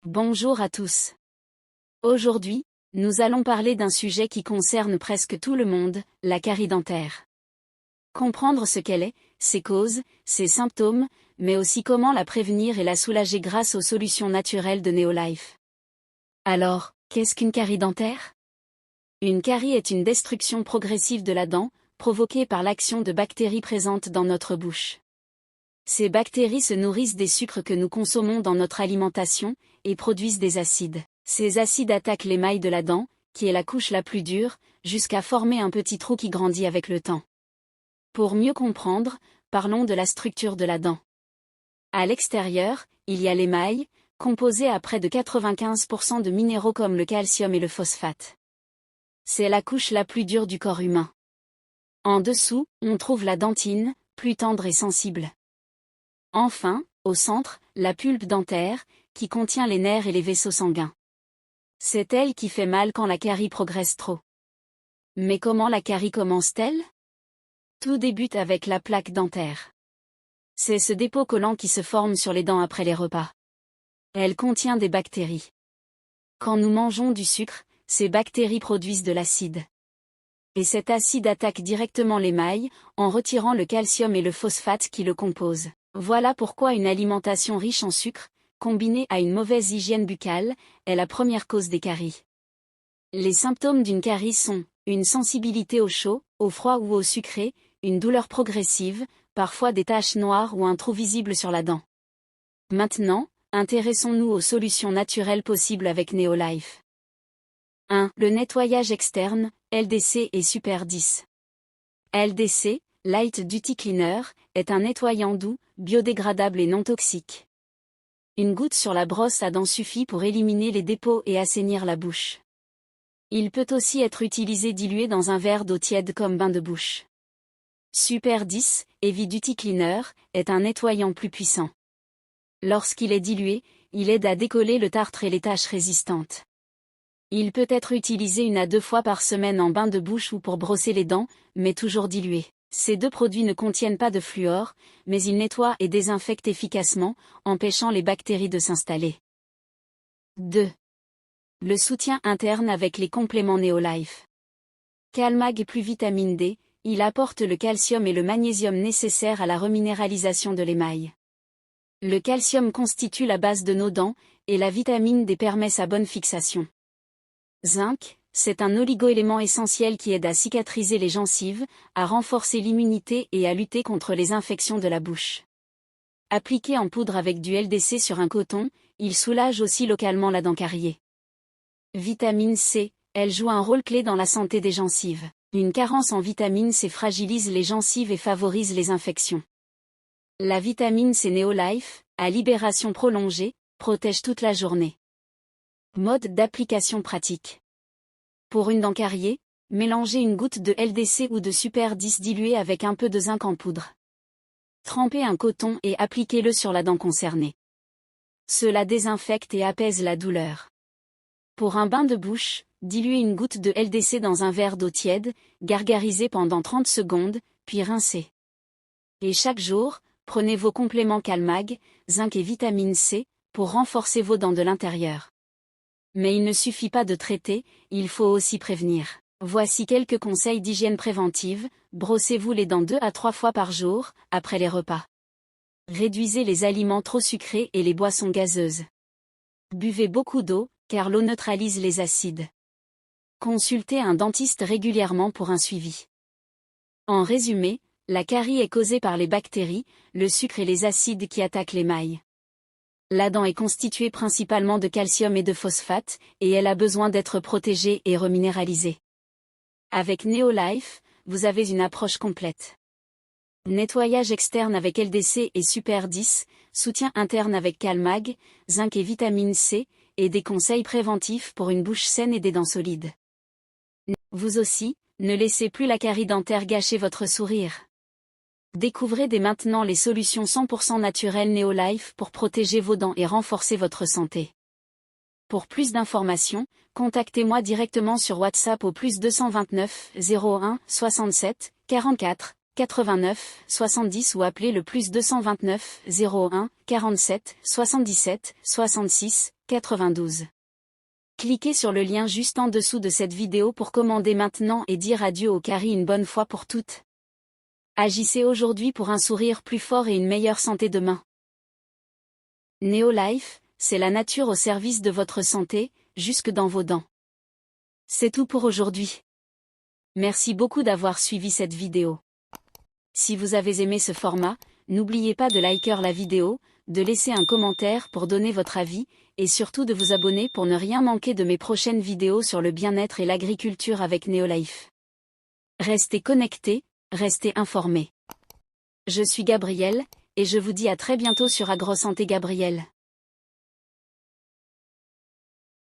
Bonjour à tous. Aujourd'hui, nous allons parler d'un sujet qui concerne presque tout le monde, la carie dentaire. Comprendre ce qu'elle est, ses causes, ses symptômes, mais aussi comment la prévenir et la soulager grâce aux solutions naturelles de Neolife. Alors, qu'est-ce qu'une carie dentaire? Une carie est une destruction progressive de la dent, provoquée par l'action de bactéries présentes dans notre bouche. Ces bactéries se nourrissent des sucres que nous consommons dans notre alimentation, et produisent des acides. Ces acides attaquent l'émail de la dent, qui est la couche la plus dure, jusqu'à former un petit trou qui grandit avec le temps. Pour mieux comprendre, parlons de la structure de la dent. À l'extérieur, il y a l'émail, composé à près de 95% de minéraux comme le calcium et le phosphate. C'est la couche la plus dure du corps humain. En dessous, on trouve la dentine, plus tendre et sensible. Enfin, au centre, la pulpe dentaire, qui contient les nerfs et les vaisseaux sanguins. C'est elle qui fait mal quand la carie progresse trop. Mais comment la carie commence-t-elle? Tout débute avec la plaque dentaire. C'est ce dépôt collant qui se forme sur les dents après les repas. Elle contient des bactéries. Quand nous mangeons du sucre, ces bactéries produisent de l'acide. Et cet acide attaque directement l'émail, en retirant le calcium et le phosphate qui le composent. Voilà pourquoi une alimentation riche en sucre, combinée à une mauvaise hygiène buccale, est la première cause des caries. Les symptômes d'une carie sont une sensibilité au chaud, au froid ou au sucré, une douleur progressive, parfois des taches noires ou un trou visible sur la dent. Maintenant, intéressons-nous aux solutions naturelles possibles avec Neolife. 1. Le nettoyage externe, LDC et Super 10. LDC, Light Duty Cleaner, est un nettoyant doux, biodégradable et non toxique. Une goutte sur la brosse à dents suffit pour éliminer les dépôts et assainir la bouche. Il peut aussi être utilisé dilué dans un verre d'eau tiède comme bain de bouche. Super 10, Heavy Duty Cleaner, est un nettoyant plus puissant. Lorsqu'il est dilué, il aide à décoller le tartre et les taches résistantes. Il peut être utilisé 1 à 2 fois par semaine en bain de bouche ou pour brosser les dents, mais toujours dilué. Ces deux produits ne contiennent pas de fluor, mais ils nettoient et désinfectent efficacement, empêchant les bactéries de s'installer. 2. Le soutien interne avec les compléments Neolife. Calmag plus vitamine D, il apporte le calcium et le magnésium nécessaires à la reminéralisation de l'émail. Le calcium constitue la base de nos dents, et la vitamine D permet sa bonne fixation. Zinc, c'est un oligoélément essentiel qui aide à cicatriser les gencives, à renforcer l'immunité et à lutter contre les infections de la bouche. Appliqué en poudre avec du LDC sur un coton, il soulage aussi localement la dent cariée. Vitamine C, elle joue un rôle clé dans la santé des gencives. Une carence en vitamine C fragilise les gencives et favorise les infections. La vitamine C Neolife, à libération prolongée, protège toute la journée. Mode d'application pratique. Pour une dent cariée, mélangez une goutte de LDC ou de Super 10 dilué avec un peu de zinc en poudre. Trempez un coton et appliquez-le sur la dent concernée. Cela désinfecte et apaise la douleur. Pour un bain de bouche, diluez une goutte de LDC dans un verre d'eau tiède, gargarisez pendant 30 secondes, puis rincez. Et chaque jour, prenez vos compléments Calmag, zinc et vitamine C, pour renforcer vos dents de l'intérieur. Mais il ne suffit pas de traiter, il faut aussi prévenir. Voici quelques conseils d'hygiène préventive, brossez-vous les dents 2 à 3 fois par jour, après les repas. Réduisez les aliments trop sucrés et les boissons gazeuses. Buvez beaucoup d'eau, car l'eau neutralise les acides. Consultez un dentiste régulièrement pour un suivi. En résumé, la carie est causée par les bactéries, le sucre et les acides qui attaquent l'émail. La dent est constituée principalement de calcium et de phosphate, et elle a besoin d'être protégée et reminéralisée. Avec Neolife, vous avez une approche complète. Nettoyage externe avec LDC et Super 10, soutien interne avec Calmag, zinc et vitamine C, et des conseils préventifs pour une bouche saine et des dents solides. Vous aussi, ne laissez plus la carie dentaire gâcher votre sourire. Découvrez dès maintenant les solutions 100% naturelles Neolife pour protéger vos dents et renforcer votre santé. Pour plus d'informations, contactez-moi directement sur WhatsApp au +229 01 67 44 89 70 ou appelez le +229 01 47 77 66 92. Cliquez sur le lien juste en dessous de cette vidéo pour commander maintenant et dire adieu au carie une bonne fois pour toutes. Agissez aujourd'hui pour un sourire plus fort et une meilleure santé demain. Neolife, c'est la nature au service de votre santé, jusque dans vos dents. C'est tout pour aujourd'hui. Merci beaucoup d'avoir suivi cette vidéo. Si vous avez aimé ce format, n'oubliez pas de liker la vidéo, de laisser un commentaire pour donner votre avis, et surtout de vous abonner pour ne rien manquer de mes prochaines vidéos sur le bien-être et l'agriculture avec Neolife. Restez connectés, restez informés. Je suis Gabrielle, et je vous dis à très bientôt sur AgroSanté Gabrielle.